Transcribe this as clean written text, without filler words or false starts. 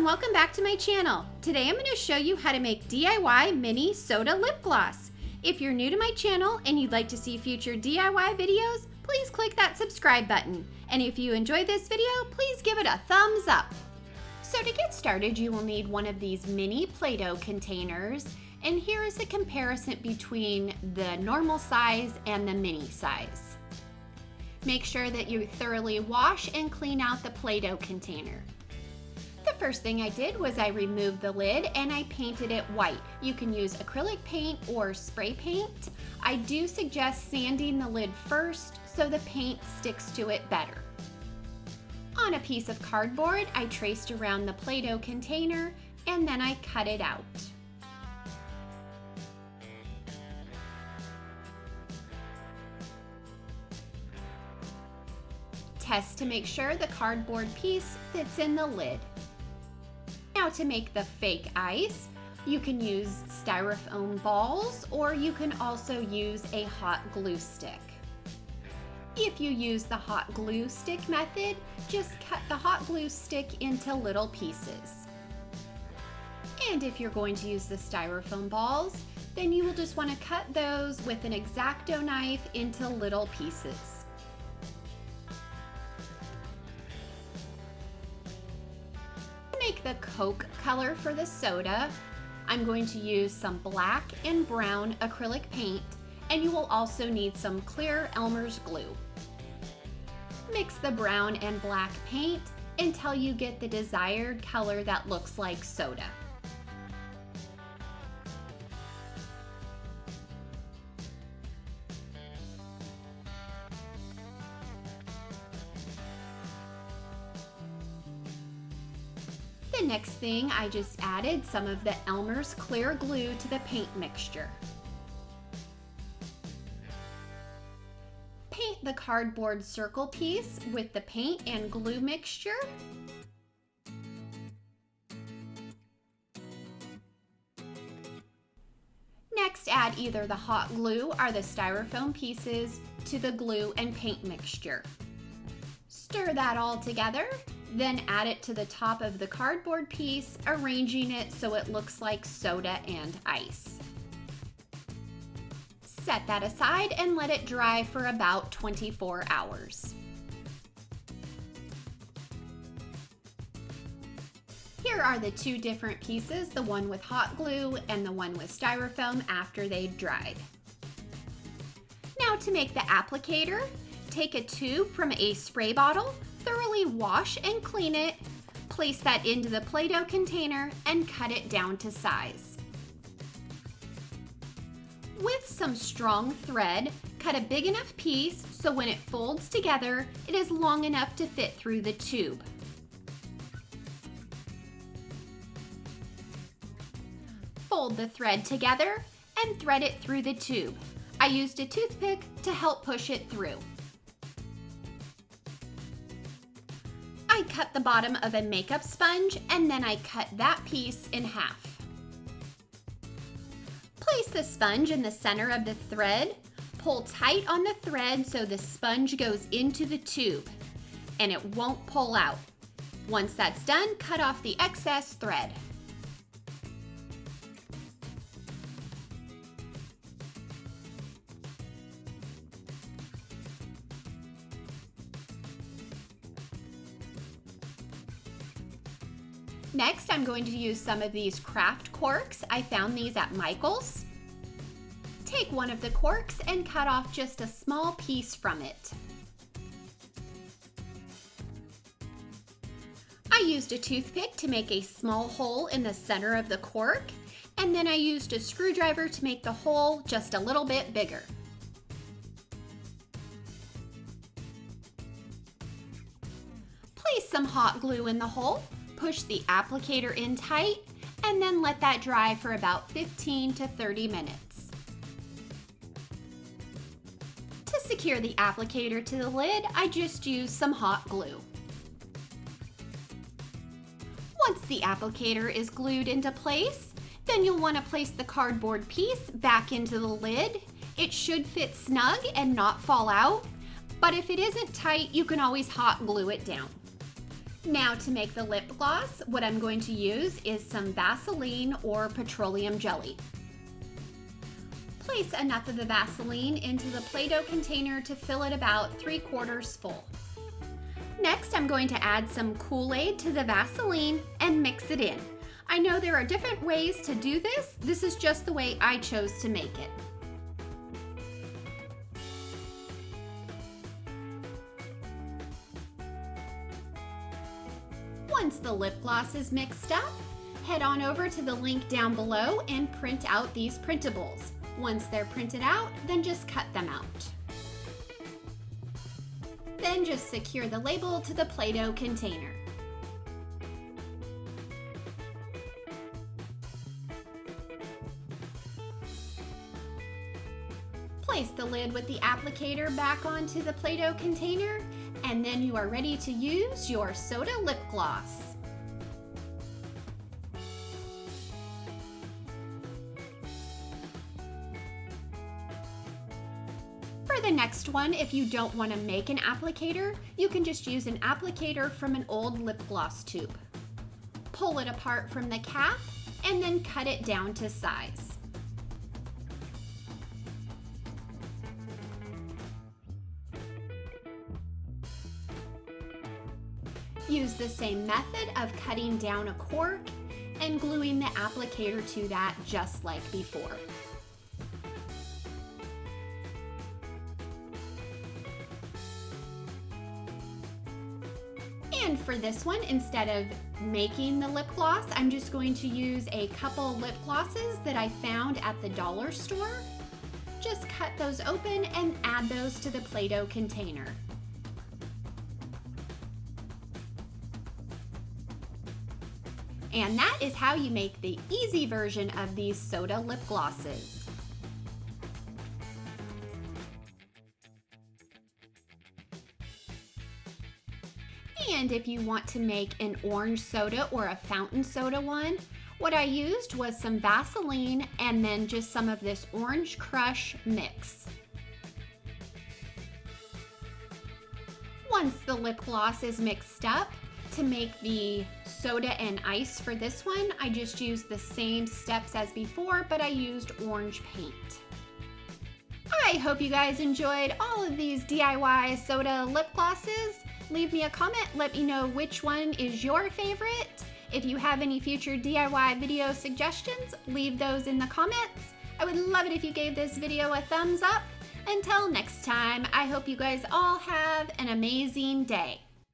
and welcome back to my channel. Today I'm going to show you how to make DIY mini soda lip gloss. If you're new to my channel and you'd like to see future DIY videos, please click that subscribe button. And if you enjoyed this video, please give it a thumbs up. So to get started, you will need one of these mini Play-Doh containers. And here is a comparison between the normal size and the mini size. Make sure that you thoroughly wash and clean out the Play-Doh container. The first thing I did was I removed the lid and I painted it white. You can use acrylic paint or spray paint. I do suggest sanding the lid first so the paint sticks to it better. On a piece of cardboard, I traced around the Play-Doh container and then I cut it out. Test to make sure the cardboard piece fits in the lid. Now to make the fake ice, you can use styrofoam balls or you can also use a hot glue stick. If you use the hot glue stick method, just cut the hot glue stick into little pieces. And if you're going to use the styrofoam balls, then you will just want to cut those with an X-Acto knife into little pieces. Make the Coke color for the soda, I'm going to use some black and brown acrylic paint, and you will also need some clear Elmer's glue. Mix the brown and black paint until you get the desired color that looks like soda. The next thing, I just added some of the Elmer's clear glue to the paint mixture. Paint the cardboard circle piece with the paint and glue mixture. Next, add either the hot glue or the styrofoam pieces to the glue and paint mixture. Stir that all together. Then add it to the top of the cardboard piece, arranging it so it looks like soda and ice. Set that aside and let it dry for about 24 hours. Here are the two different pieces, the one with hot glue and the one with styrofoam after they've dried. Now to make the applicator, take a tube from a spray bottle, thoroughly wash and clean it, place that into the Play-Doh container, and cut it down to size. With some strong thread, cut a big enough piece so when it folds together, it is long enough to fit through the tube. Fold the thread together and thread it through the tube. I used a toothpick to help push it through. I cut the bottom of a makeup sponge and then I cut that piece in half. Place the sponge in the center of the thread. Pull tight on the thread so the sponge goes into the tube and it won't pull out. Once that's done, cut off the excess thread. Next, I'm going to use some of these craft corks. I found these at Michael's. Take one of the corks and cut off just a small piece from it. I used a toothpick to make a small hole in the center of the cork, and then I used a screwdriver to make the hole just a little bit bigger. Place some hot glue in the hole. Push the applicator in tight and then let that dry for about 15 to 30 minutes. To secure the applicator to the lid, I just used some hot glue. Once the applicator is glued into place, then you'll want to place the cardboard piece back into the lid. It should fit snug and not fall out, but if it isn't tight, you can always hot glue it down. Now to make the lip gloss, what I'm going to use is some Vaseline or petroleum jelly. Place enough of the Vaseline into the Play-Doh container to fill it about 3/4 full. Next, I'm going to add some Kool Aid to the Vaseline and mix it in. I know there are different ways to do this. This is just the way I chose to make it. Once the lip gloss is mixed up, head on over to the link down below and print out these printables. Once they're printed out, then just cut them out. Then just secure the label to the Play-Doh container. Place the lid with the applicator back onto the Play-Doh container, and then you are ready to use your soda lip gloss. For the next one, if you don't want to make an applicator, you can just use an applicator from an old lip gloss tube. Pull it apart from the cap and then cut it down to size. Use the same method of cutting down a cork and gluing the applicator to that just like before. And for this one, instead of making the lip gloss, I'm just going to use a couple lip glosses that I found at the dollar store. Just cut those open and add those to the Play-Doh container. And that is how you make the easy version of these soda lip glosses. And if you want to make an orange soda or a fountain soda one, what I used was some Vaseline and then just some of this orange crush mix. Once the lip gloss is mixed up, to make the soda and ice for this one, I just used the same steps as before, but I used orange paint. I hope you guys enjoyed all of these DIY soda lip glosses. Leave me a comment, let me know which one is your favorite. If you have any future DIY video suggestions, leave those in the comments. I would love it if you gave this video a thumbs up. Until next time, I hope you guys all have an amazing day.